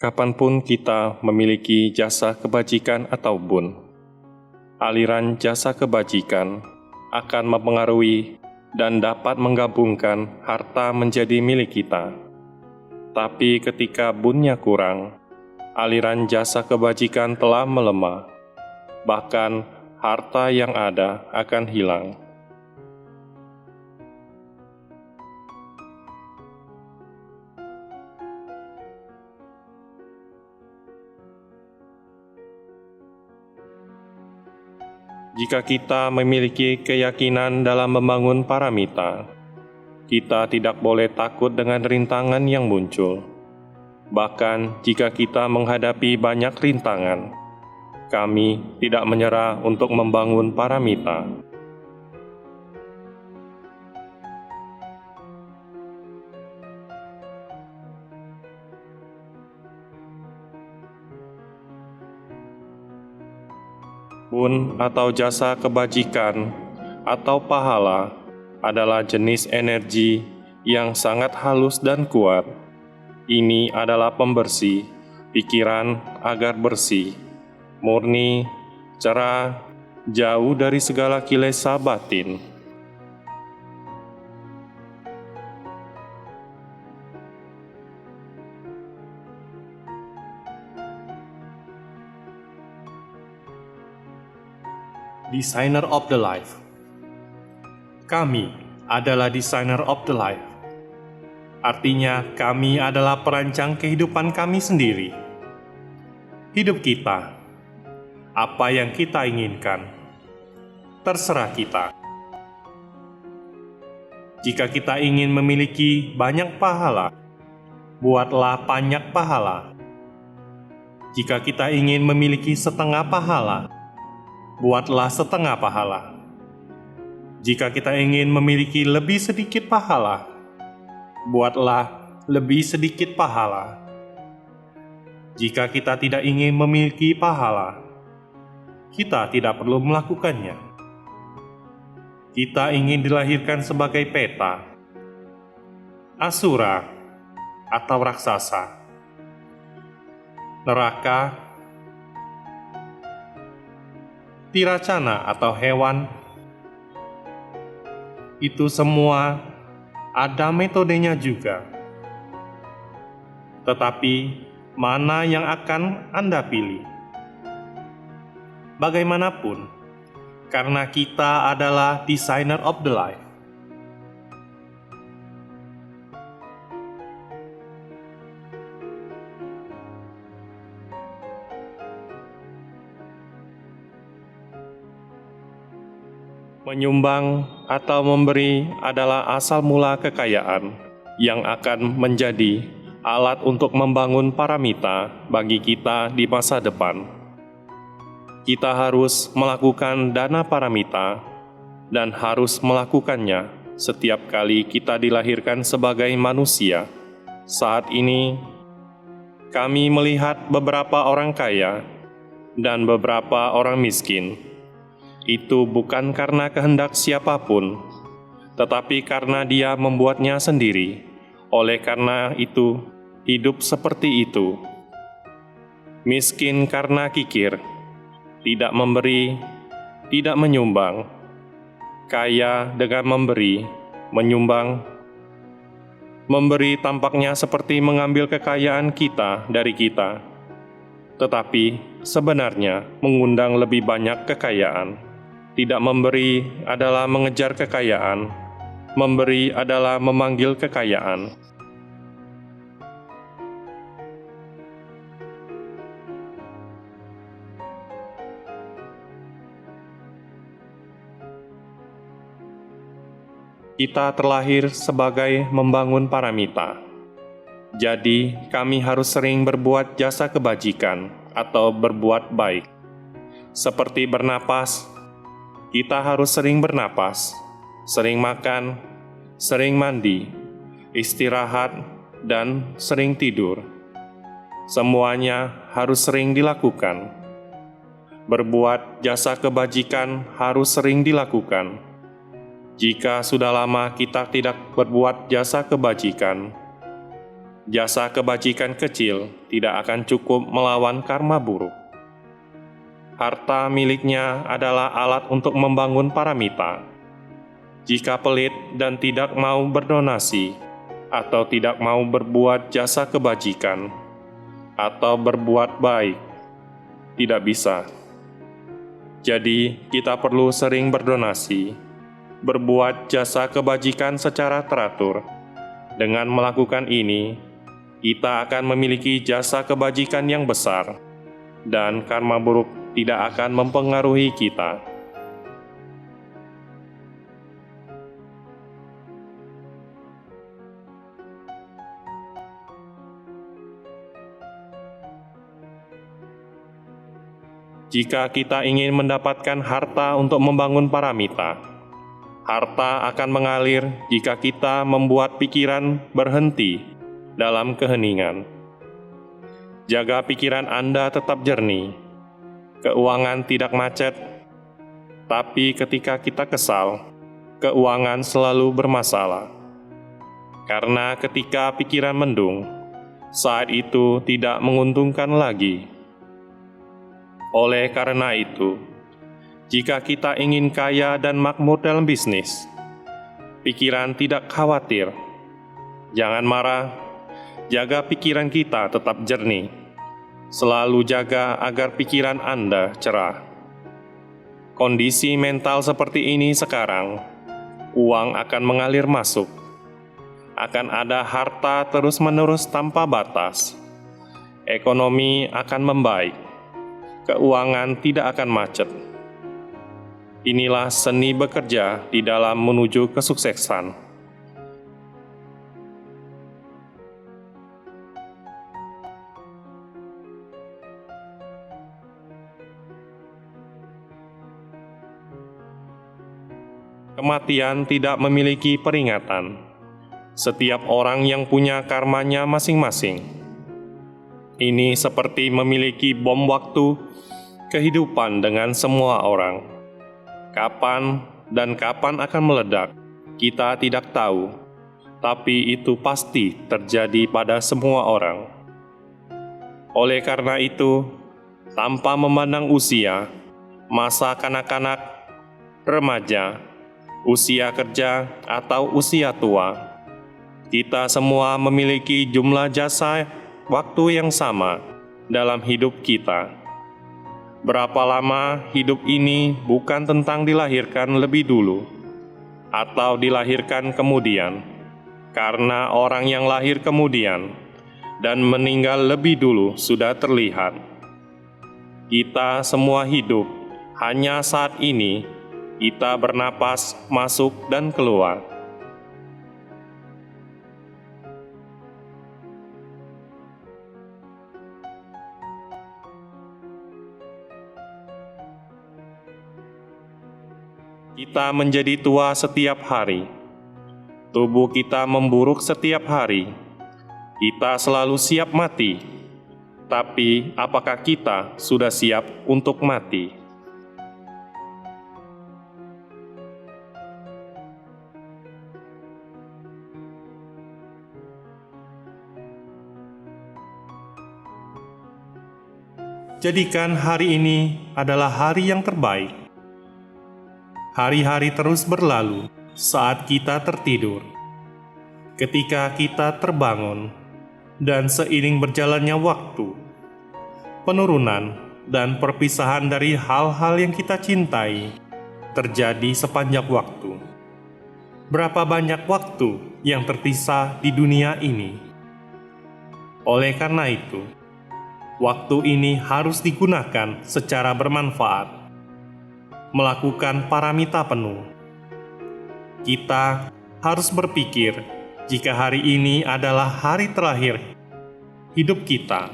kapanpun kita memiliki jasa kebajikan atau bun. Aliran jasa kebajikan akan mempengaruhi dan dapat menggabungkan harta menjadi milik kita. Tapi ketika bunnya kurang, aliran jasa kebajikan telah melemah, bahkan harta yang ada akan hilang. Jika kita memiliki keyakinan dalam membangun paramita, kita tidak boleh takut dengan rintangan yang muncul. Bahkan jika kita menghadapi banyak rintangan, kami tidak menyerah untuk membangun paramita. Bun atau jasa kebajikan atau pahala adalah jenis energi yang sangat halus dan kuat. Ini adalah pembersih pikiran agar bersih, murni, cerah, jauh dari segala kilesa batin. Designer of the Life. Kami adalah designer of the life. Artinya, kami adalah perancang kehidupan kami sendiri. Hidup kita, apa yang kita inginkan, terserah kita. Jika kita ingin memiliki banyak pahala, buatlah banyak pahala. Jika kita ingin memiliki setengah pahala, buatlah setengah pahala. Jika kita ingin memiliki lebih sedikit pahala, buatlah lebih sedikit pahala. Jika kita tidak ingin memiliki pahala, kita tidak perlu melakukannya. Kita ingin dilahirkan sebagai peta, asura, atau raksasa, neraka, tiracana atau hewan. Itu semua ada metodenya juga. Tetapi mana yang akan Anda pilih? Bagaimanapun, karena kita adalah designer of the life. Menyumbang atau memberi adalah asal mula kekayaan yang akan menjadi alat untuk membangun paramita bagi kita di masa depan. Kita harus melakukan dana paramita dan harus melakukannya setiap kali kita dilahirkan sebagai manusia. Saat ini, kami melihat beberapa orang kaya dan beberapa orang miskin. Itu bukan karena kehendak siapapun, tetapi karena Dia membuatnya sendiri. Oleh karena itu, hidup seperti itu. Miskin karena kikir, tidak memberi, tidak menyumbang. Kaya dengan memberi, menyumbang. Memberi tampaknya seperti mengambil kekayaan kita dari kita, tetapi sebenarnya mengundang lebih banyak kekayaan. Tidak memberi adalah mengejar kekayaan, memberi adalah memanggil kekayaan. Kita terlahir sebagai membangun paramita. Jadi, kami harus sering berbuat jasa kebajikan atau berbuat baik. Seperti bernapas, kita harus sering bernapas, sering makan, sering mandi, istirahat, dan sering tidur. Semuanya harus sering dilakukan. Berbuat jasa kebajikan harus sering dilakukan. Jika sudah lama kita tidak berbuat jasa kebajikan, jasa kebajikan kecil tidak akan cukup melawan karma buruk. Harta miliknya adalah alat untuk membangun paramita. Jika pelit dan tidak mau berdonasi, atau tidak mau berbuat jasa kebajikan, atau berbuat baik, tidak bisa. Jadi, kita perlu sering berdonasi, berbuat jasa kebajikan secara teratur. Dengan melakukan ini, kita akan memiliki jasa kebajikan yang besar, dan karma buruk tidak akan mempengaruhi kita. Jika kita ingin mendapatkan harta untuk membangun paramita, harta akan mengalir jika kita membuat pikiran berhenti dalam keheningan. Jaga pikiran Anda tetap jernih. Keuangan tidak macet, tapi ketika kita kesal, keuangan selalu bermasalah. Karena ketika pikiran mendung, saat itu tidak menguntungkan lagi. Oleh karena itu, jika kita ingin kaya dan makmur dalam bisnis, pikiran tidak khawatir. Jangan marah, jaga pikiran kita tetap jernih. Selalu jaga agar pikiran Anda cerah. Kondisi mental seperti ini sekarang, uang akan mengalir masuk. Akan ada harta terus-menerus tanpa batas. Ekonomi akan membaik. Keuangan tidak akan macet. Inilah seni bekerja di dalam menuju kesuksesan. Kematian tidak memiliki peringatan. Setiap orang yang punya karmanya masing-masing. Ini seperti memiliki bom waktu kehidupan dengan semua orang. Kapan dan kapan akan meledak, kita tidak tahu, tapi itu pasti terjadi pada semua orang. Oleh karena itu, tanpa memandang usia, masa kanak-kanak, remaja, usia kerja, atau usia tua, kita semua memiliki jumlah jasa waktu yang sama dalam hidup kita. Berapa lama hidup ini bukan tentang dilahirkan lebih dulu atau dilahirkan kemudian, karena orang yang lahir kemudian dan meninggal lebih dulu sudah terlihat. Kita semua hidup hanya saat ini. Kita bernapas masuk dan keluar. Kita menjadi tua setiap hari. Tubuh kita memburuk setiap hari. Kita selalu siap mati. Tapi apakah kita sudah siap untuk mati? Jadikan hari ini adalah hari yang terbaik. Hari-hari terus berlalu saat kita tertidur. Ketika kita terbangun, dan seiring berjalannya waktu, penurunan dan perpisahan dari hal-hal yang kita cintai terjadi sepanjang waktu. Berapa banyak waktu yang terpisah di dunia ini? Oleh karena itu, waktu ini harus digunakan secara bermanfaat, melakukan paramita penuh. Kita harus berpikir jika hari ini adalah hari terakhir hidup kita.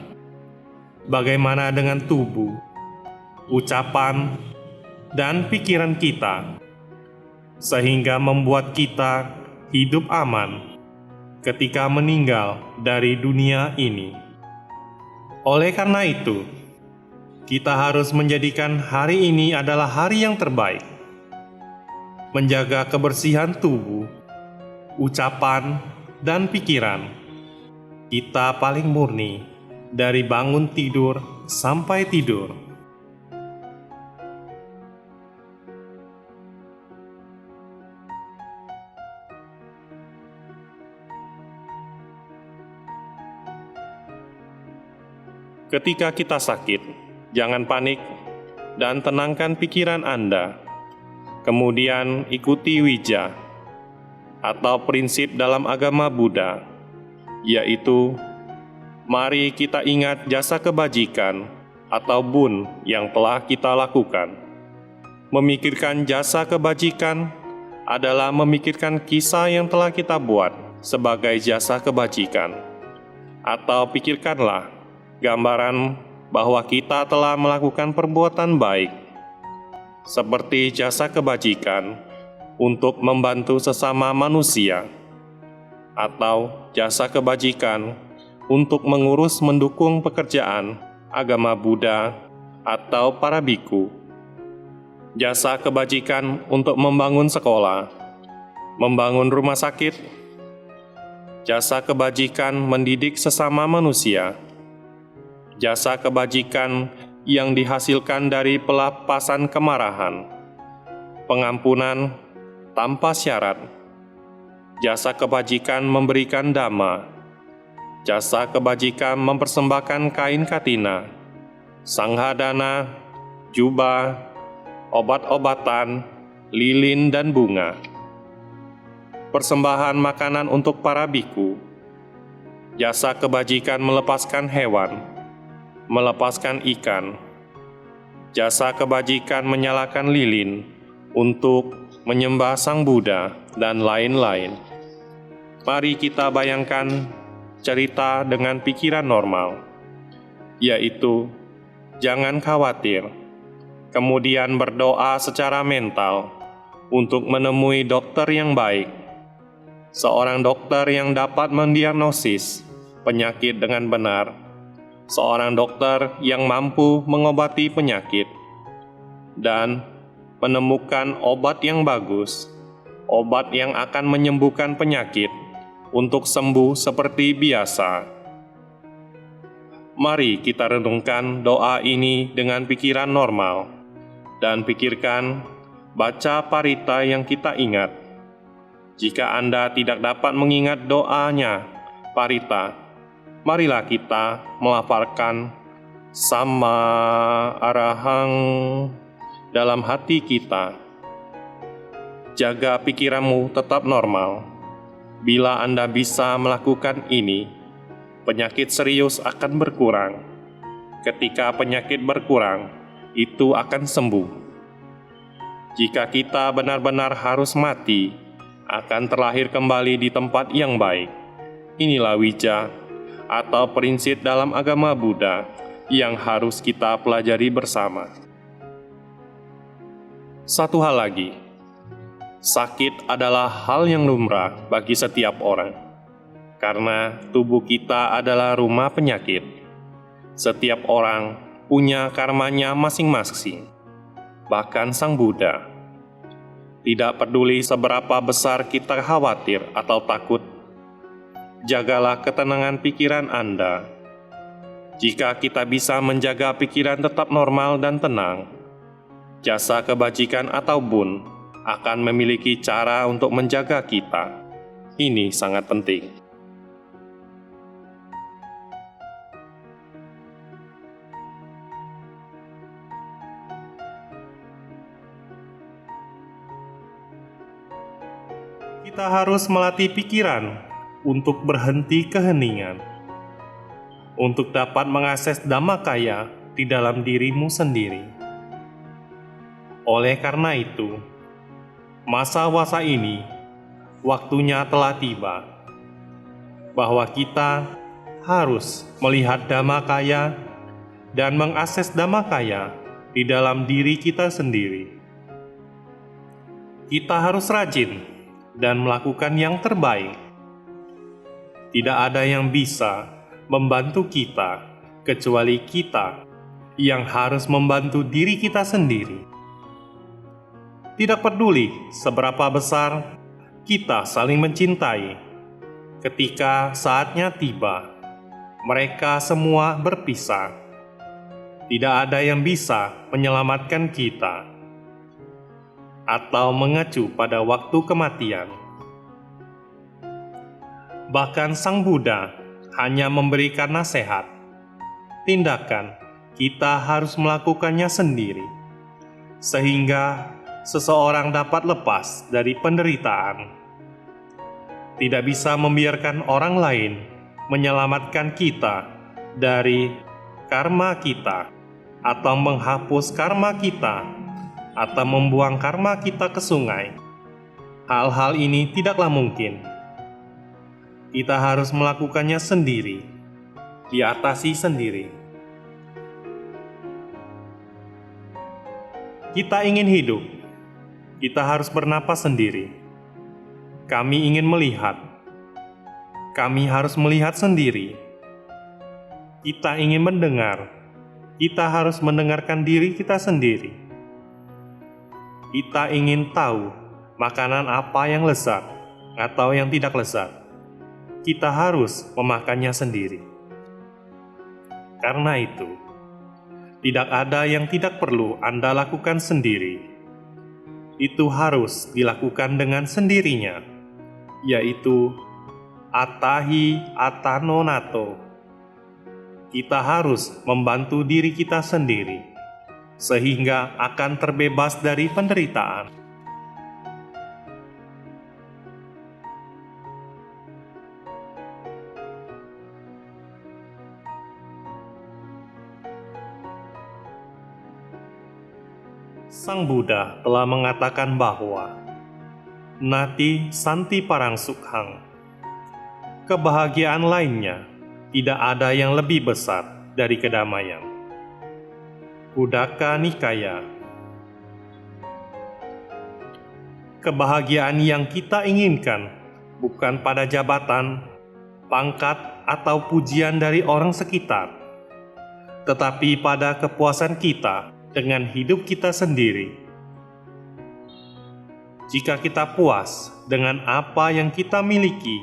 Bagaimana dengan tubuh, ucapan, dan pikiran kita, sehingga membuat kita hidup aman ketika meninggal dari dunia ini. Oleh karena itu, kita harus menjadikan hari ini adalah hari yang terbaik. Menjaga kebersihan tubuh, ucapan, dan pikiran. kita paling murni dari bangun tidur sampai tidur. Ketika kita sakit, jangan panik dan tenangkan pikiran Anda. Kemudian ikuti wija atau prinsip dalam agama Buddha, yaitu mari kita ingat jasa kebajikan atau bun yang telah kita lakukan. Memikirkan jasa kebajikan adalah memikirkan kisah yang telah kita buat sebagai jasa kebajikan. Atau pikirkanlah gambaran bahwa kita telah melakukan perbuatan baik, seperti jasa kebajikan untuk membantu sesama manusia, atau jasa kebajikan untuk mengurus mendukung pekerjaan agama Buddha atau para biku. Jasa kebajikan untuk membangun sekolah, membangun rumah sakit, jasa kebajikan mendidik sesama manusia, jasa kebajikan yang dihasilkan dari pelepasan kemarahan, pengampunan tanpa syarat, jasa kebajikan memberikan dhamma, jasa kebajikan mempersembahkan kain katina, sanghadana, jubah, obat-obatan, lilin dan bunga, persembahan makanan untuk para biku, jasa kebajikan melepaskan hewan, melepaskan ikan, jasa kebajikan menyalakan lilin untuk menyembah Sang Buddha, dan lain-lain. Mari kita bayangkan cerita dengan pikiran normal, yaitu jangan khawatir, kemudian berdoa secara mental untuk menemui dokter yang baik, seorang dokter yang dapat mendiagnosis penyakit dengan benar, seorang dokter yang mampu mengobati penyakit, dan menemukan obat yang bagus, obat yang akan menyembuhkan penyakit untuk sembuh seperti biasa. Mari kita renungkan doa ini dengan pikiran normal, dan pikirkan baca parita yang kita ingat. Jika Anda tidak dapat mengingat doanya parita, marilah kita melafalkan Sama Arahang dalam hati kita. Jaga pikiranmu tetap normal. Bila Anda bisa melakukan ini, penyakit serius akan berkurang. Ketika penyakit berkurang, itu akan sembuh. Jika kita benar-benar harus mati, akan terlahir kembali di tempat yang baik. Inilah wija atau prinsip dalam agama Buddha yang harus kita pelajari bersama. Satu hal lagi, sakit adalah hal yang lumrah bagi setiap orang, karena tubuh kita adalah rumah penyakit. Setiap orang punya karmanya masing-masing, bahkan Sang Buddha. Tidak peduli seberapa besar kita khawatir atau takut, jagalah ketenangan pikiran Anda. Jika kita bisa menjaga pikiran tetap normal dan tenang, jasa kebajikan atau bun akan memiliki cara untuk menjaga kita. Ini sangat penting. Kita harus melatih pikiran untuk berhenti keheningan, untuk dapat mengakses Dhammakaya di dalam dirimu sendiri. Oleh karena itu, masa-masa ini waktunya telah tiba, bahwa kita harus melihat Dhammakaya dan mengakses Dhammakaya di dalam diri kita sendiri. Kita harus rajin dan melakukan yang terbaik. Tidak ada yang bisa membantu kita kecuali kita yang harus membantu diri kita sendiri. Tidak peduli seberapa besar kita saling mencintai, ketika saatnya tiba, mereka semua berpisah. Tidak ada yang bisa menyelamatkan kita atau mengacu pada waktu kematian. Bahkan Sang Buddha hanya memberikan nasihat. Tindakan kita harus melakukannya sendiri, sehingga seseorang dapat lepas dari penderitaan. Tidak bisa membiarkan orang lain menyelamatkan kita dari karma kita, atau menghapus karma kita, atau membuang karma kita ke sungai. Hal-hal ini tidaklah mungkin. Kita harus melakukannya sendiri, diatasi sendiri. Kita ingin hidup, kita harus bernapas sendiri. Kami ingin melihat, kami harus melihat sendiri. Kita ingin mendengar, kita harus mendengarkan diri kita sendiri. Kita ingin tahu makanan apa yang lezat atau yang tidak lezat. Kita harus memakannya sendiri. Karena itu, tidak ada yang tidak perlu Anda lakukan sendiri. Itu harus dilakukan dengan sendirinya, yaitu Atahi Atano Nato. Kita harus membantu diri kita sendiri, sehingga akan terbebas dari penderitaan. Sang Buddha telah mengatakan bahwa Nati Santi Parang Sukhang, kebahagiaan lainnya tidak ada yang lebih besar dari kedamaian. Khuddaka Nikaya. Kebahagiaan yang kita inginkan bukan pada jabatan, pangkat, atau pujian dari orang sekitar, tetapi pada kepuasan kita dengan hidup kita sendiri. Jika kita puas dengan apa yang kita miliki,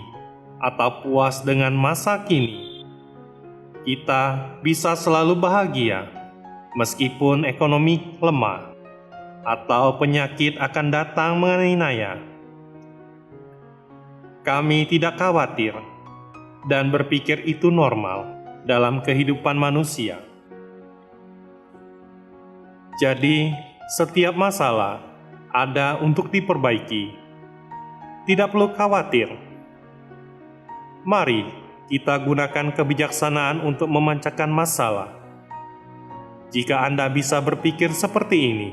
atau puas dengan masa kini, kita bisa selalu bahagia meskipun ekonomi lemah atau penyakit akan datang menganiaya. Kami tidak khawatir dan berpikir itu normal dalam kehidupan manusia. Jadi, setiap masalah ada untuk diperbaiki. Tidak perlu khawatir. Mari kita gunakan kebijaksanaan untuk memecahkan masalah. Jika Anda bisa berpikir seperti ini,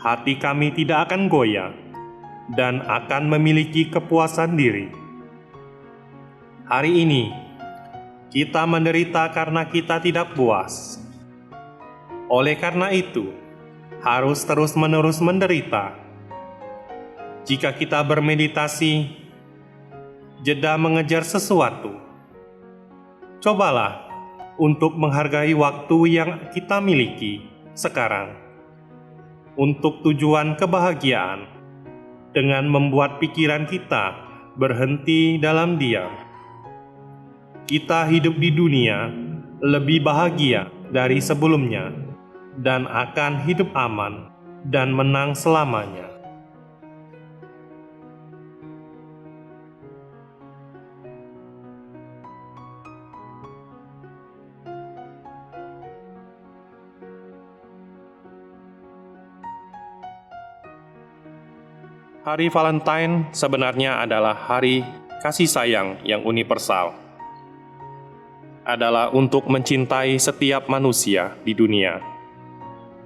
hati kami tidak akan goyah dan akan memiliki kepuasan diri. Hari ini, kita menderita karena kita tidak puas. Oleh karena itu, harus terus-menerus menderita. Jika kita bermeditasi, jeda mengejar sesuatu, cobalah untuk menghargai waktu yang kita miliki sekarang untuk tujuan kebahagiaan dengan membuat pikiran kita berhenti dalam diam. Kita hidup di dunia lebih bahagia dari sebelumnya dan akan hidup aman dan menang selamanya. Hari Valentine sebenarnya adalah hari kasih sayang yang universal. Adalah untuk mencintai setiap manusia di dunia.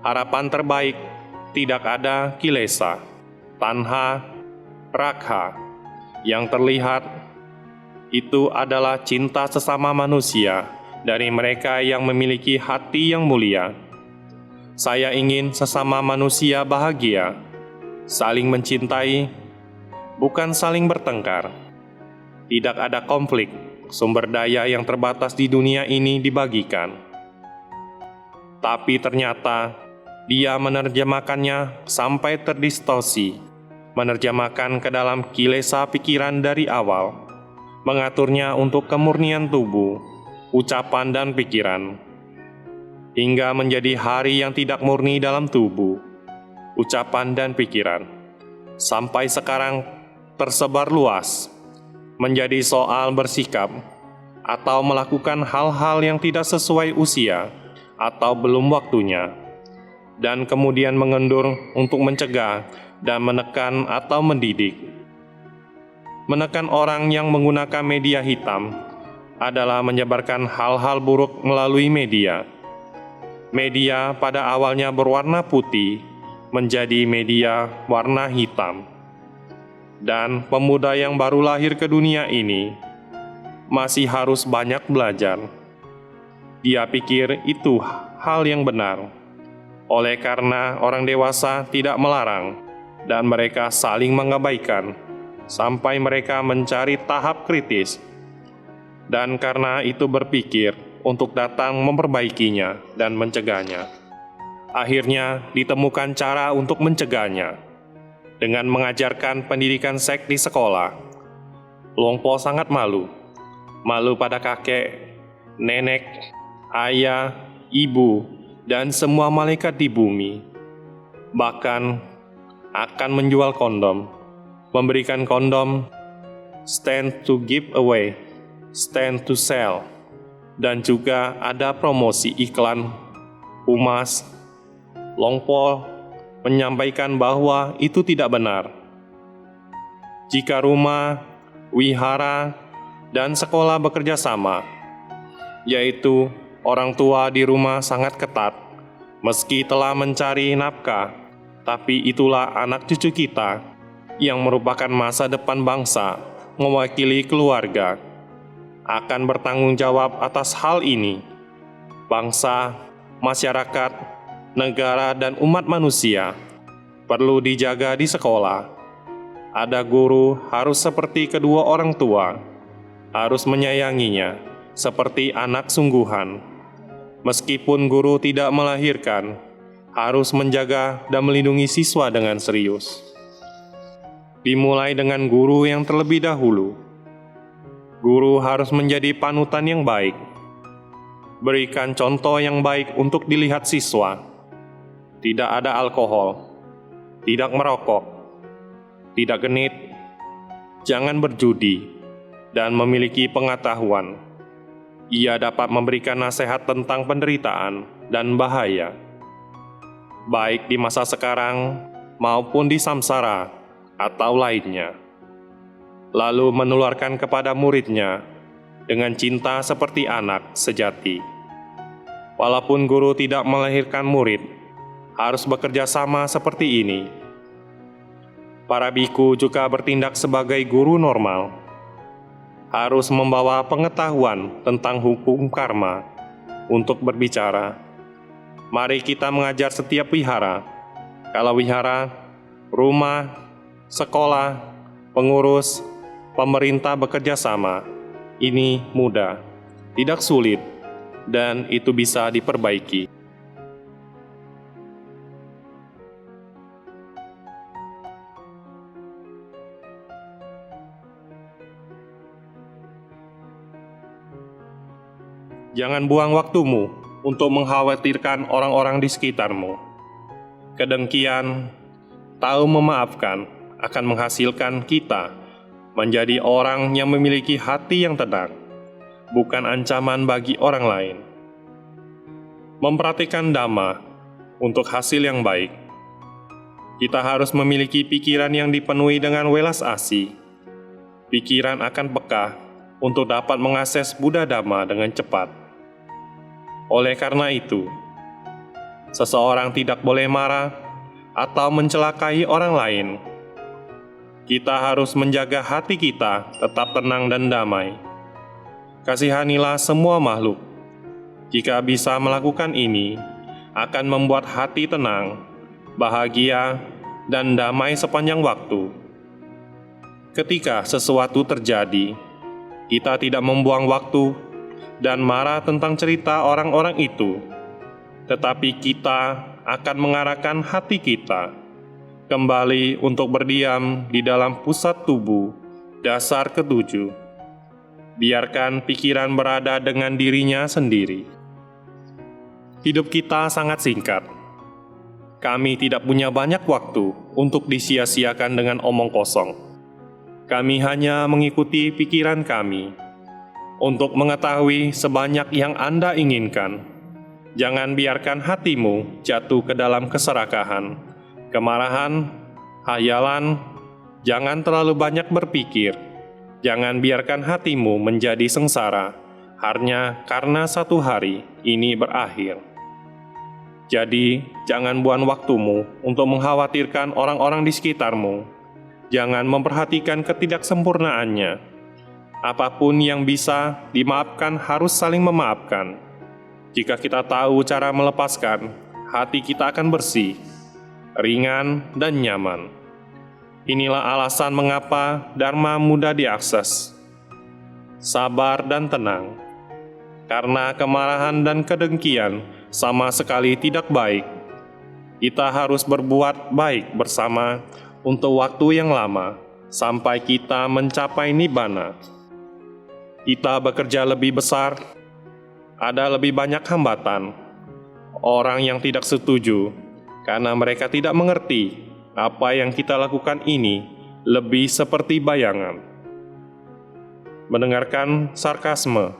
Harapan terbaik tidak ada kilesa, tanha, rakha. Yang terlihat itu adalah cinta sesama manusia dari mereka yang memiliki hati yang mulia. Saya ingin sesama manusia bahagia, saling mencintai, bukan saling bertengkar. Tidak ada konflik, sumber daya yang terbatas di dunia ini dibagikan. Tapi ternyata dia menerjemahkannya sampai terdistorsi, menerjemahkan ke dalam kilesa pikiran dari awal, mengaturnya untuk kemurnian tubuh, ucapan dan pikiran, hingga menjadi hari yang tidak murni dalam tubuh, ucapan dan pikiran, sampai sekarang tersebar luas, menjadi soal bersikap atau melakukan hal-hal yang tidak sesuai usia atau belum waktunya, dan kemudian mengendur untuk mencegah dan menekan atau mendidik. Menekan orang yang menggunakan media hitam adalah menyebarkan hal-hal buruk melalui media. Media pada awalnya berwarna putih menjadi media warna hitam. Dan pemuda yang baru lahir ke dunia ini masih harus banyak belajar. Dia pikir itu hal yang benar. Oleh karena orang dewasa tidak melarang dan mereka saling mengabaikan sampai mereka mencari tahap kritis. Dan karena itu berpikir untuk datang memperbaikinya dan mencegahnya. Akhirnya ditemukan cara untuk mencegahnya dengan mengajarkan pendidikan seks di sekolah. Longpo sangat malu pada kakek, nenek, ayah, ibu, dan semua malaikat di bumi. Bahkan akan menjual kondom, memberikan kondom, stand to give away, stand to sell, dan juga ada promosi iklan humas. Longpo menyampaikan bahwa itu tidak benar. Jika rumah, wihara, dan sekolah bekerja sama, yaitu orang tua di rumah sangat ketat, meski telah mencari nafkah, tapi itulah anak cucu kita yang merupakan masa depan bangsa, mewakili keluarga, akan bertanggung jawab atas hal ini. Bangsa, masyarakat, negara, dan umat manusia perlu dijaga di sekolah. Ada guru harus seperti kedua orang tua, harus menyayanginya seperti anak sungguhan. Meskipun guru tidak melahirkan, harus menjaga dan melindungi siswa dengan serius. Dimulai dengan guru yang terlebih dahulu. Guru harus menjadi panutan yang baik. Berikan contoh yang baik untuk dilihat siswa. Tidak ada alkohol, tidak merokok, tidak genit, jangan berjudi, dan memiliki pengetahuan. Ia dapat memberikan nasihat tentang penderitaan dan bahaya, baik di masa sekarang maupun di samsara atau lainnya. Lalu menularkan kepada muridnya dengan cinta seperti anak sejati. Walaupun guru tidak melahirkan murid, harus bekerja sama seperti ini. Para biku juga bertindak sebagai guru normal, harus membawa pengetahuan tentang hukum karma untuk berbicara. Mari kita mengajar setiap wihara. Kalau wihara, rumah, sekolah, pengurus, pemerintah bekerja sama, ini mudah, tidak sulit, dan itu bisa diperbaiki. Jangan buang waktumu untuk mengkhawatirkan orang-orang di sekitarmu. Kedengkian, tahu memaafkan akan menghasilkan kita menjadi orang yang memiliki hati yang tenang, bukan ancaman bagi orang lain. Memperhatikan dhamma untuk hasil yang baik. Kita harus memiliki pikiran yang dipenuhi dengan welas asih. Pikiran akan peka untuk dapat mengakses Buddha Dhamma dengan cepat. Oleh karena itu, seseorang tidak boleh marah atau mencelakai orang lain. Kita harus menjaga hati kita tetap tenang dan damai. Kasihanilah semua makhluk. Jika bisa melakukan ini, akan membuat hati tenang, bahagia, dan damai sepanjang waktu. Ketika sesuatu terjadi, kita tidak membuang waktu dan marah tentang cerita orang-orang itu, tetapi kita akan mengarahkan hati kita kembali untuk berdiam di dalam pusat tubuh, dasar ketujuh, Biarkan pikiran berada dengan dirinya sendiri. Hidup kita sangat singkat. Kami tidak punya banyak waktu untuk disia-siakan dengan omong kosong. Kami hanya mengikuti pikiran kami. Untuk mengetahui sebanyak yang Anda inginkan, jangan biarkan hatimu jatuh ke dalam keserakahan, kemarahan, hayalan. Jangan terlalu banyak berpikir. Jangan biarkan hatimu menjadi sengsara, hanya karena satu hari ini berakhir. Jadi, jangan buang waktumu untuk mengkhawatirkan orang-orang di sekitarmu. Jangan memperhatikan ketidaksempurnaannya. Apapun yang bisa dimaafkan harus saling memaafkan. Jika kita tahu cara melepaskan, hati kita akan bersih, ringan, dan nyaman. Inilah alasan mengapa Dharma mudah diakses. Sabar dan tenang. Karena kemarahan dan kedengkian sama sekali tidak baik. Kita harus berbuat baik bersama untuk waktu yang lama sampai kita mencapai nibbana. Kita bekerja lebih besar, ada lebih banyak hambatan. Orang yang tidak setuju karena mereka tidak mengerti apa yang kita lakukan ini lebih seperti bayangan. Mendengarkan sarkasme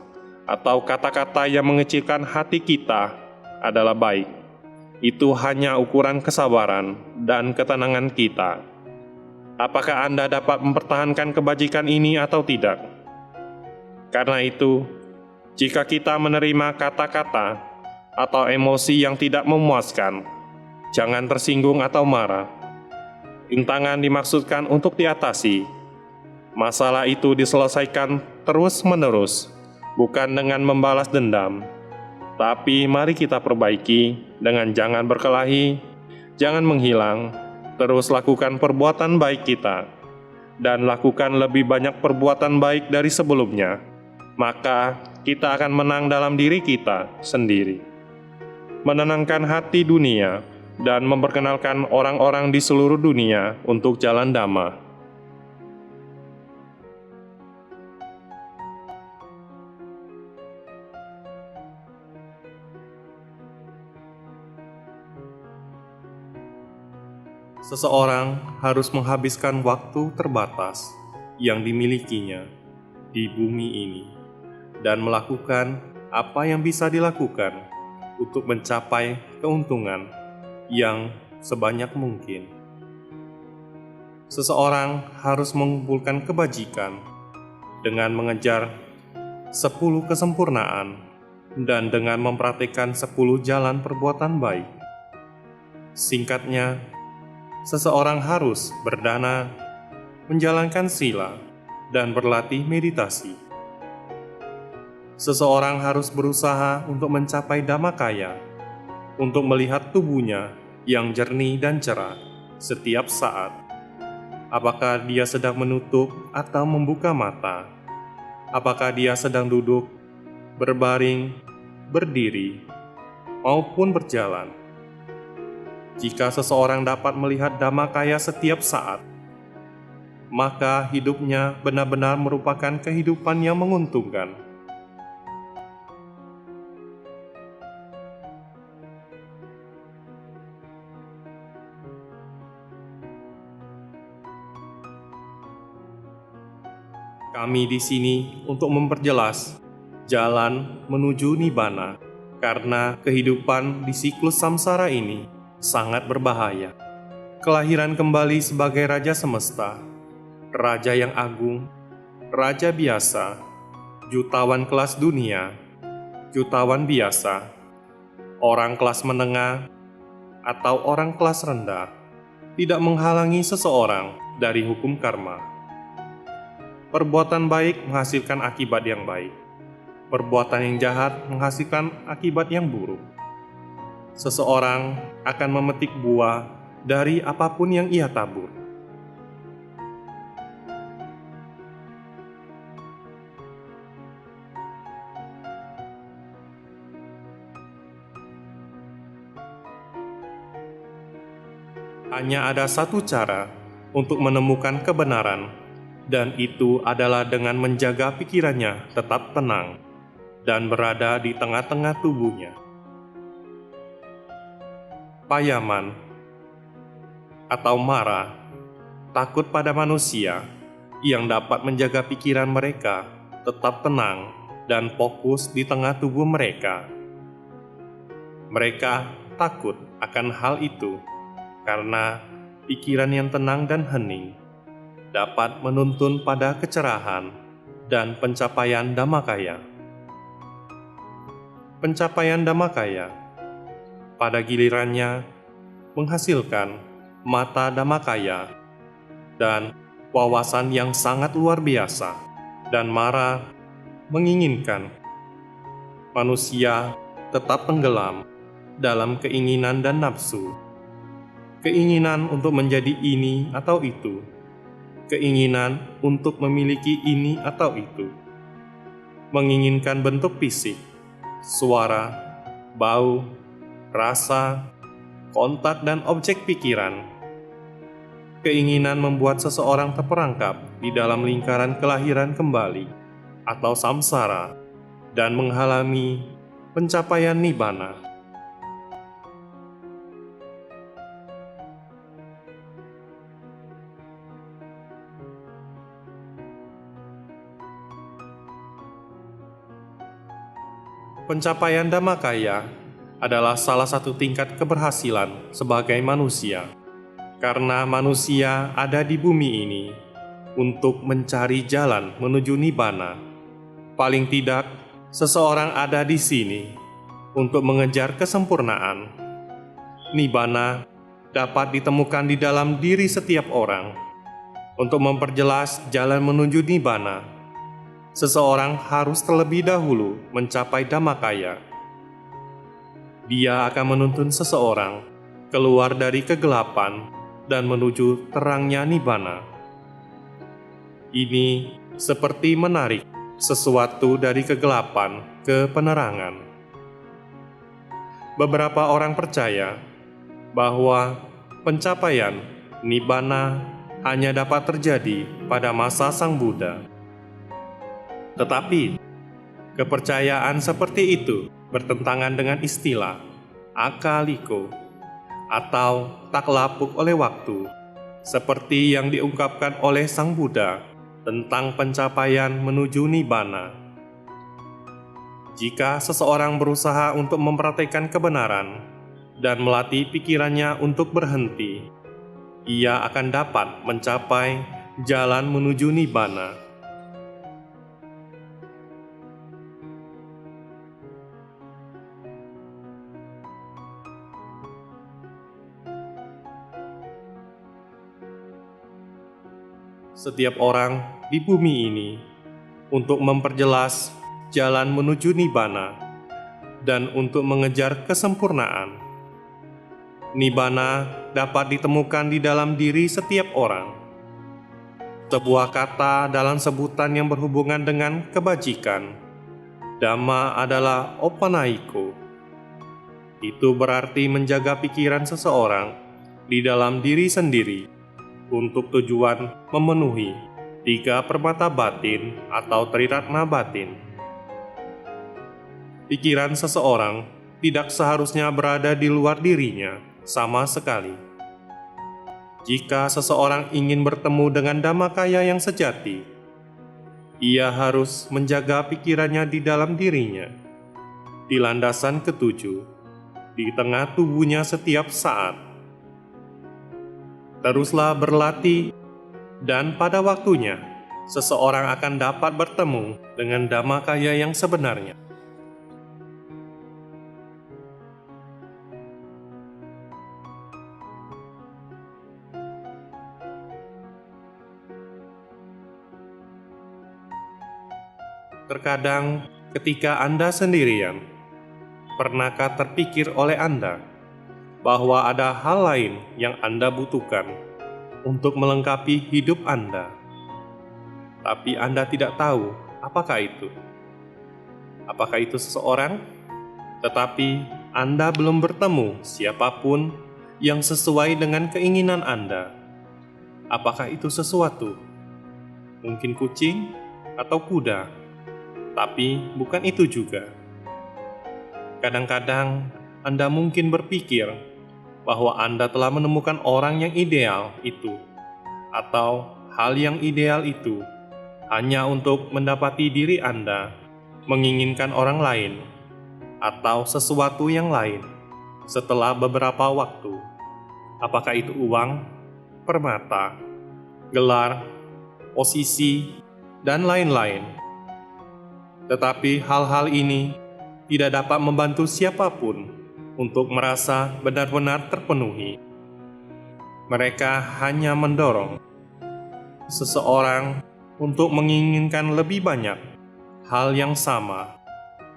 atau kata-kata yang mengecilkan hati kita adalah baik. Itu hanya ukuran kesabaran dan ketenangan kita. Apakah Anda dapat mempertahankan kebajikan ini atau tidak? Karena itu, jika kita menerima kata-kata atau emosi yang tidak memuaskan, jangan tersinggung atau marah. Rintangan dimaksudkan untuk diatasi. Masalah itu diselesaikan terus-menerus, bukan dengan membalas dendam. Tapi mari kita perbaiki dengan jangan berkelahi, jangan menghilang, terus lakukan perbuatan baik kita, dan lakukan lebih banyak perbuatan baik dari sebelumnya. Maka kita akan menang dalam diri kita sendiri. Menenangkan hati dunia dan memperkenalkan orang-orang di seluruh dunia untuk jalan Dhamma. Seseorang harus menghabiskan waktu terbatas yang dimilikinya di bumi ini dan melakukan apa yang bisa dilakukan untuk mencapai keuntungan yang sebanyak mungkin. Seseorang harus mengumpulkan kebajikan dengan mengejar 10 kesempurnaan dan dengan mempraktikkan 10 jalan perbuatan baik. Singkatnya, seseorang harus berdana, menjalankan sila, dan berlatih meditasi. Seseorang harus berusaha untuk mencapai Dhammakaya, untuk melihat tubuhnya yang jernih dan cerah setiap saat. Apakah dia sedang menutup atau membuka mata? Apakah dia sedang duduk, berbaring, berdiri, maupun berjalan? Jika seseorang dapat melihat Dhammakaya setiap saat, maka hidupnya benar-benar merupakan kehidupan yang menguntungkan. Kami di sini untuk memperjelas jalan menuju Nibbana, karena kehidupan di siklus samsara ini sangat berbahaya. Kelahiran kembali sebagai Raja Semesta, Raja yang agung, Raja biasa, jutawan kelas dunia, jutawan biasa, orang kelas menengah, atau orang kelas rendah, tidak menghalangi seseorang dari hukum karma. Perbuatan baik menghasilkan akibat yang baik. Perbuatan yang jahat menghasilkan akibat yang buruk. Seseorang akan memetik buah dari apapun yang ia tabur. Hanya ada satu cara untuk menemukan kebenaran, dan itu adalah dengan menjaga pikirannya tetap tenang dan berada di tengah-tengah tubuhnya. Payaman atau marah, takut pada manusia yang dapat menjaga pikiran mereka tetap tenang dan fokus di tengah tubuh mereka. Mereka takut akan hal itu karena pikiran yang tenang dan hening dapat menuntun pada kecerahan dan pencapaian Dhammakaya. Pencapaian Dhammakaya pada gilirannya menghasilkan mata Dhammakaya dan wawasan yang sangat luar biasa, dan Mara menginginkan manusia tetap tenggelam dalam keinginan dan nafsu, keinginan untuk menjadi ini atau itu, keinginan untuk memiliki ini atau itu, menginginkan bentuk fisik, suara, bau, rasa, kontak dan objek pikiran, keinginan membuat seseorang terperangkap di dalam lingkaran kelahiran kembali atau samsara dan menghalangi pencapaian nibbana. Pencapaian Dhammakaya adalah salah satu tingkat keberhasilan sebagai manusia, karena manusia ada di bumi ini untuk mencari jalan menuju nibbana. Paling tidak, seseorang ada di sini untuk mengejar kesempurnaan. Nibbana dapat ditemukan di dalam diri setiap orang. Untuk memperjelas jalan menuju nibbana, seseorang harus terlebih dahulu mencapai Dhammakaya. Dia akan menuntun seseorang keluar dari kegelapan dan menuju terangnya nibbana. Ini seperti menarik sesuatu dari kegelapan ke penerangan. Beberapa orang percaya bahwa pencapaian nibbana hanya dapat terjadi pada masa Sang Buddha. Tetapi, kepercayaan seperti itu bertentangan dengan istilah akaliko atau tak lapuk oleh waktu, seperti yang diungkapkan oleh Sang Buddha tentang pencapaian menuju nibbana. Jika seseorang berusaha untuk mempraktikkan kebenaran dan melatih pikirannya untuk berhenti, ia akan dapat mencapai jalan menuju nibbana. Setiap orang di bumi ini untuk memperjelas jalan menuju nibbana dan untuk mengejar kesempurnaan. Nibbana dapat ditemukan di dalam diri setiap orang. Sebuah kata dalam sebutan yang berhubungan dengan kebajikan, Dhamma adalah opanaiko. Itu berarti menjaga pikiran seseorang di dalam diri sendiri untuk tujuan memenuhi 3 permata batin atau triratna batin. Pikiran seseorang tidak seharusnya berada di luar dirinya sama sekali. Jika seseorang ingin bertemu dengan Dhammakaya yang sejati, ia harus menjaga pikirannya di dalam dirinya, di landasan ketujuh, di tengah tubuhnya setiap saat. Teruslah berlatih, dan pada waktunya, seseorang akan dapat bertemu dengan Dhammakaya yang sebenarnya. Terkadang, ketika Anda sendirian, pernahkah terpikir oleh Anda bahwa ada hal lain yang Anda butuhkan untuk melengkapi hidup Anda, tapi Anda tidak tahu apakah itu? Apakah itu seseorang? Tetapi Anda belum bertemu siapapun yang sesuai dengan keinginan Anda. Apakah itu sesuatu? mungkin kucing atau kuda, tapi bukan itu juga. Kadang-kadang Anda mungkin berpikir bahwa Anda telah menemukan orang yang ideal itu, atau hal yang ideal itu hanya untuk mendapati diri Anda menginginkan orang lain atau sesuatu yang lain setelah beberapa waktu. Apakah itu uang, permata, gelar, posisi, dan lain-lain. Tetapi hal-hal ini tidak dapat membantu siapapun untuk merasa benar-benar terpenuhi. Mereka hanya mendorong seseorang untuk menginginkan lebih banyak hal yang sama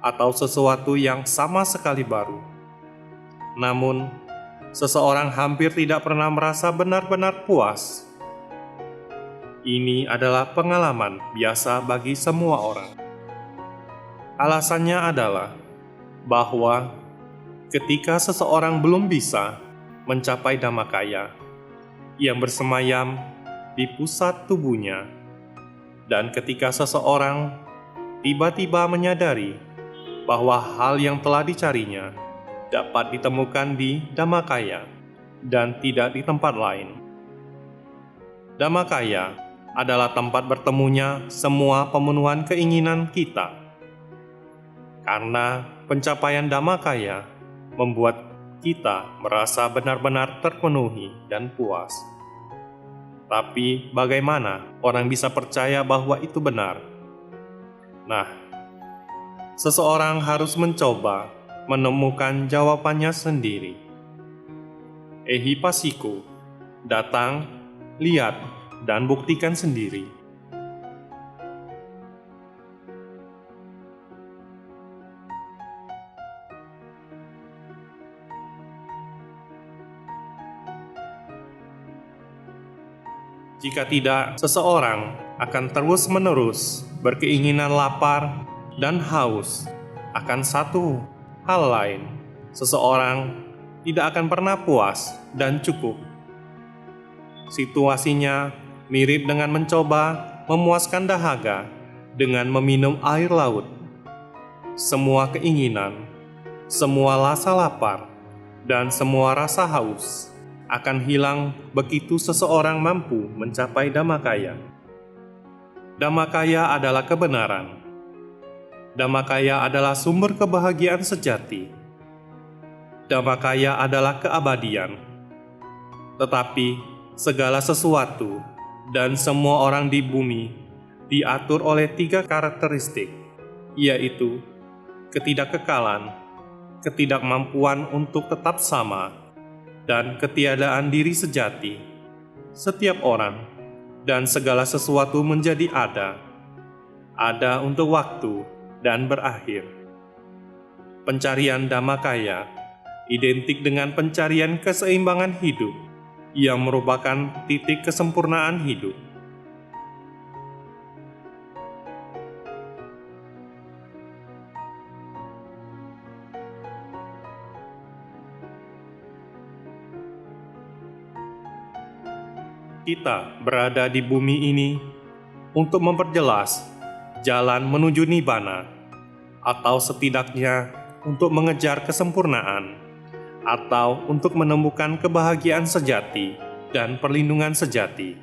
atau sesuatu yang sama sekali baru. Namun, seseorang hampir tidak pernah merasa benar-benar puas. Ini adalah pengalaman biasa bagi semua orang. Alasannya adalah bahwa ketika seseorang belum bisa mencapai dhammakaya yang bersemayam di pusat tubuhnya, dan ketika seseorang tiba-tiba menyadari bahwa hal yang telah dicarinya dapat ditemukan di dhammakaya dan tidak di tempat lain. Dhammakaya adalah tempat bertemunya semua pemenuhan keinginan kita. Karena pencapaian dhammakaya membuat kita merasa benar-benar terpenuhi dan puas. Tapi bagaimana orang bisa percaya bahwa itu benar? Nah, seseorang harus mencoba menemukan jawabannya sendiri. Ehipassiko, datang, lihat, dan buktikan sendiri. Jika tidak, seseorang akan terus-menerus berkeinginan lapar dan haus akan satu hal lain. Seseorang tidak akan pernah puas dan cukup. Situasinya mirip dengan mencoba memuaskan dahaga dengan meminum air laut. Semua keinginan, semua rasa lapar, dan semua rasa haus akan hilang begitu seseorang mampu mencapai dhammakaya. Dhammakaya adalah kebenaran. Dhammakaya adalah sumber kebahagiaan sejati. Dhammakaya adalah keabadian. Tetapi segala sesuatu dan semua orang di bumi diatur oleh 3 karakteristik, yaitu ketidakkekalan, ketidakmampuan untuk tetap sama, dan ketiadaan diri sejati. Setiap orang dan segala sesuatu menjadi ada untuk waktu dan berakhir. Pencarian dhammakaya identik dengan pencarian keseimbangan hidup yang merupakan titik kesempurnaan hidup. Kita berada di bumi ini untuk memperjelas jalan menuju nibbana, atau setidaknya untuk mengejar kesempurnaan, atau untuk menemukan kebahagiaan sejati dan perlindungan sejati.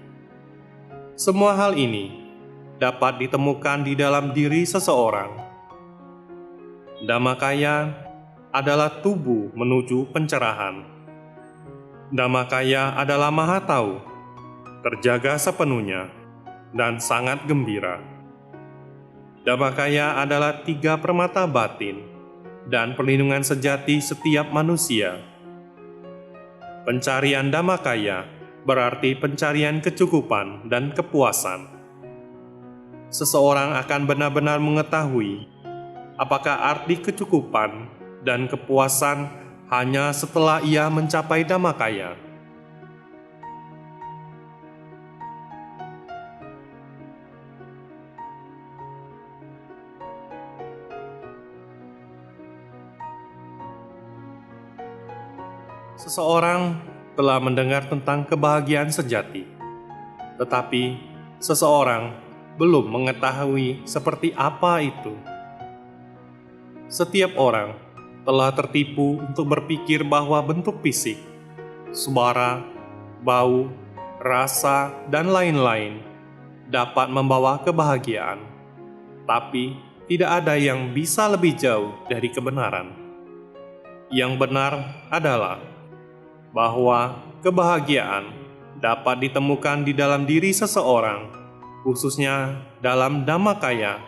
Semua hal ini dapat ditemukan di dalam diri seseorang. Dhammakaya adalah tubuh menuju pencerahan. Dhammakaya adalah maha tahu, terjaga sepenuhnya, dan sangat gembira. Dhammakaya adalah 3 permata batin dan perlindungan sejati setiap manusia. Pencarian dhammakaya berarti pencarian kecukupan dan kepuasan. Seseorang akan benar-benar mengetahui apakah arti kecukupan dan kepuasan hanya setelah ia mencapai dhammakaya. Seseorang telah mendengar tentang kebahagiaan sejati, tetapi seseorang belum mengetahui seperti apa itu. Setiap orang telah tertipu untuk berpikir bahwa bentuk fisik, suara, bau, rasa, dan lain-lain dapat membawa kebahagiaan, tapi tidak ada yang bisa lebih jauh dari kebenaran. Yang benar adalah bahwa kebahagiaan dapat ditemukan di dalam diri seseorang, khususnya dalam Dhammakaya.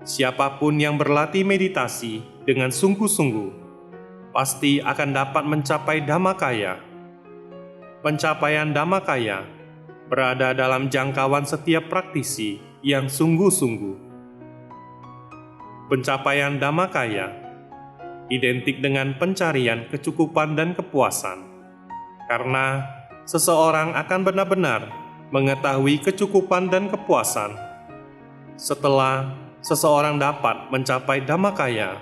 Siapapun yang berlatih meditasi dengan sungguh-sungguh pasti akan dapat mencapai Dhammakaya. Pencapaian Dhammakaya berada dalam jangkauan setiap praktisi yang sungguh-sungguh. Pencapaian Dhammakaya identik dengan pencarian kecukupan dan kepuasan, karena seseorang akan benar-benar mengetahui kecukupan dan kepuasan setelah seseorang dapat mencapai Dhammakaya.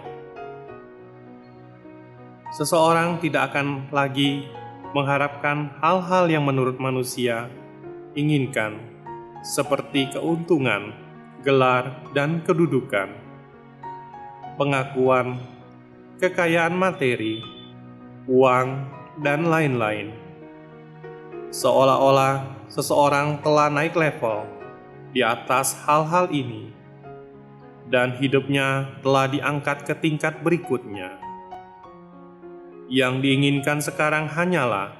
Seseorang tidak akan lagi mengharapkan hal-hal yang menurut manusia inginkan, seperti keuntungan, gelar, dan kedudukan, pengakuan, kekayaan materi, uang, dan lain-lain. Seolah-olah seseorang telah naik level di atas hal-hal ini, dan hidupnya telah diangkat ke tingkat berikutnya. Yang diinginkan sekarang hanyalah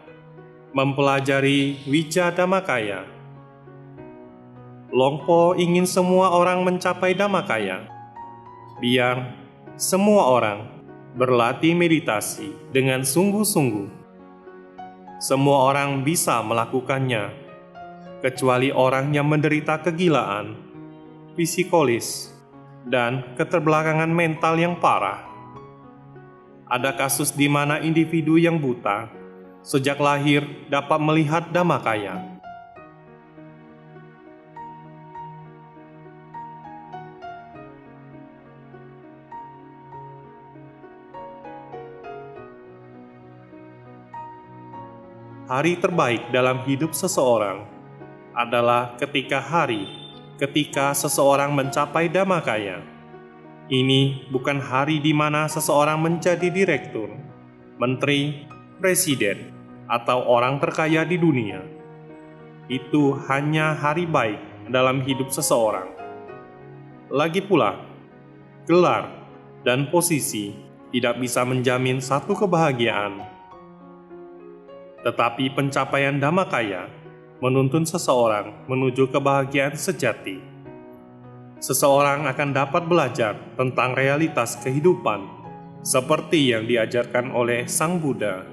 mempelajari Wija Dhammakaya. Longpo ingin semua orang mencapai Dhammakaya. Biar semua orang berlatih meditasi dengan sungguh-sungguh. Semua orang bisa melakukannya, kecuali orang yang menderita kegilaan, psikolis, dan keterbelakangan mental yang parah. Ada kasus di mana individu yang buta sejak lahir dapat melihat Dhammakaya. Hari terbaik dalam hidup seseorang adalah ketika seseorang mencapai Dhammakaya. Ini bukan hari di mana seseorang menjadi direktur, menteri, presiden, atau orang terkaya di dunia. Itu hanya hari baik dalam hidup seseorang. Lagi pula, gelar dan posisi tidak bisa menjamin satu kebahagiaan. Tetapi pencapaian Dhammakaya menuntun seseorang menuju kebahagiaan sejati. Seseorang akan dapat belajar tentang realitas kehidupan seperti yang diajarkan oleh Sang Buddha.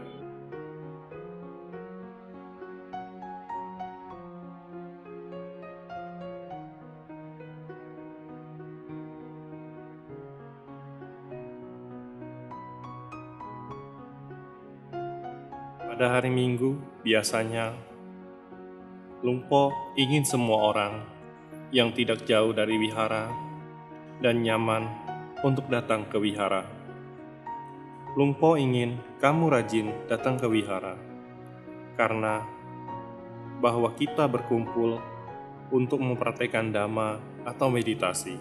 Pada hari Minggu, biasanya Lungpo ingin semua orang yang tidak jauh dari wihara dan nyaman untuk datang ke wihara. Lungpo ingin kamu rajin datang ke wihara, karena bahwa kita berkumpul untuk mempraktekkan Dhamma atau meditasi.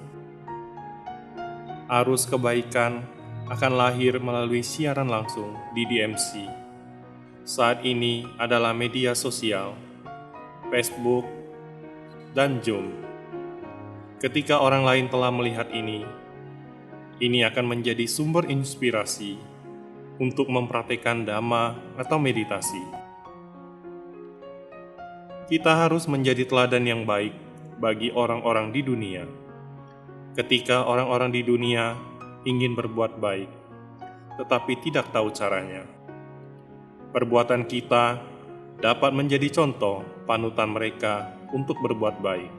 Arus kebaikan akan lahir melalui siaran langsung di DMC. Saat ini adalah media sosial, Facebook, dan Zoom. Ketika orang lain telah melihat ini akan menjadi sumber inspirasi untuk mempraktikkan Dhamma atau meditasi. Kita harus menjadi teladan yang baik bagi orang-orang di dunia. Ketika orang-orang di dunia ingin berbuat baik, tetapi tidak tahu caranya, perbuatan kita dapat menjadi contoh panutan mereka untuk berbuat baik.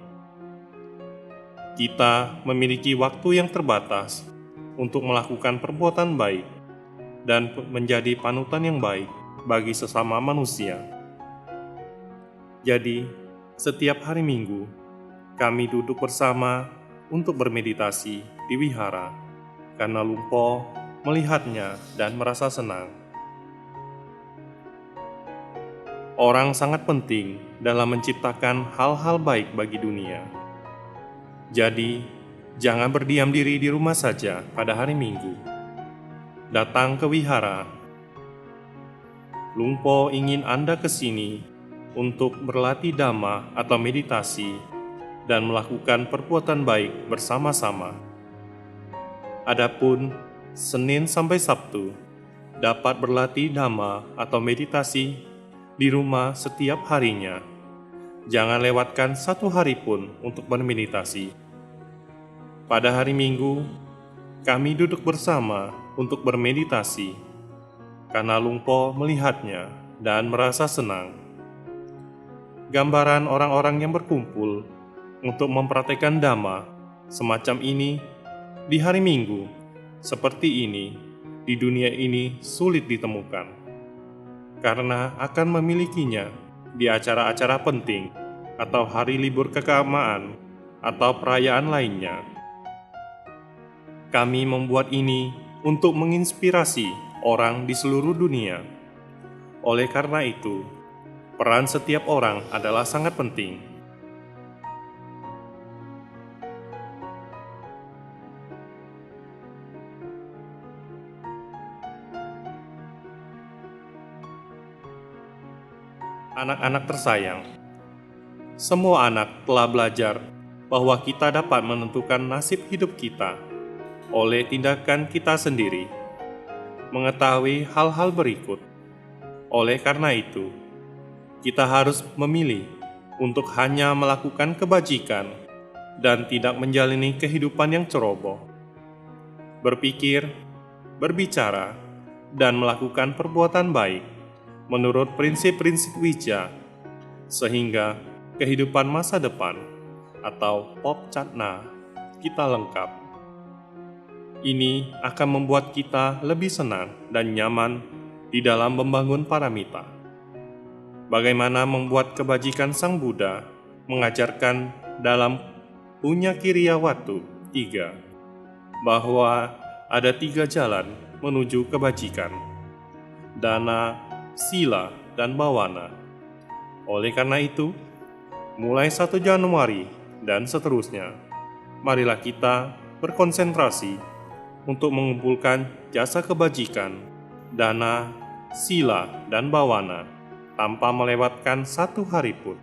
Kita memiliki waktu yang terbatas untuk melakukan perbuatan baik dan menjadi panutan yang baik bagi sesama manusia. Jadi, setiap hari Minggu, kami duduk bersama untuk bermeditasi di wihara, karena Lungpo melihatnya dan merasa senang. Orang sangat penting dalam menciptakan hal-hal baik bagi dunia. Jadi, jangan berdiam diri di rumah saja pada hari Minggu. Datang ke wihara. Lungpo ingin Anda ke sini untuk berlatih dhamma atau meditasi dan melakukan perbuatan baik bersama-sama. Adapun Senin sampai Sabtu dapat berlatih dhamma atau meditasi di rumah setiap harinya. Jangan lewatkan satu hari pun untuk bermeditasi. Pada hari Minggu, kami duduk bersama untuk bermeditasi, karena Lungpo melihatnya dan merasa senang. Gambaran orang-orang yang berkumpul untuk mempraktekkan dhamma semacam ini di hari Minggu, seperti ini, di dunia ini sulit ditemukan, karena akan memilikinya di acara-acara penting atau hari libur keagamaan atau perayaan lainnya. Kami membuat ini untuk menginspirasi orang di seluruh dunia. Oleh karena itu, peran setiap orang adalah sangat penting. Anak-anak tersayang, semua anak telah belajar bahwa kita dapat menentukan nasib hidup kita oleh tindakan kita sendiri. Mengetahui hal-hal berikut. Oleh karena itu, kita harus memilih untuk hanya melakukan kebajikan dan tidak menjalani kehidupan yang ceroboh. Berpikir, berbicara, dan melakukan perbuatan baik menurut prinsip-prinsip wija, sehingga kehidupan masa depan atau pop catna kita lengkap. Ini akan membuat kita lebih senang dan nyaman di dalam membangun paramita. Bagaimana membuat kebajikan Sang Buddha mengajarkan dalam Punya Kiriyawatu 3 bahwa ada 3 jalan menuju kebajikan: dana, sila, dan bawana. Oleh karena itu, mulai 1 Januari dan seterusnya, marilah kita berkonsentrasi untuk mengumpulkan jasa kebajikan, dana, sila, dan bawana tanpa melewatkan 1 hari pun.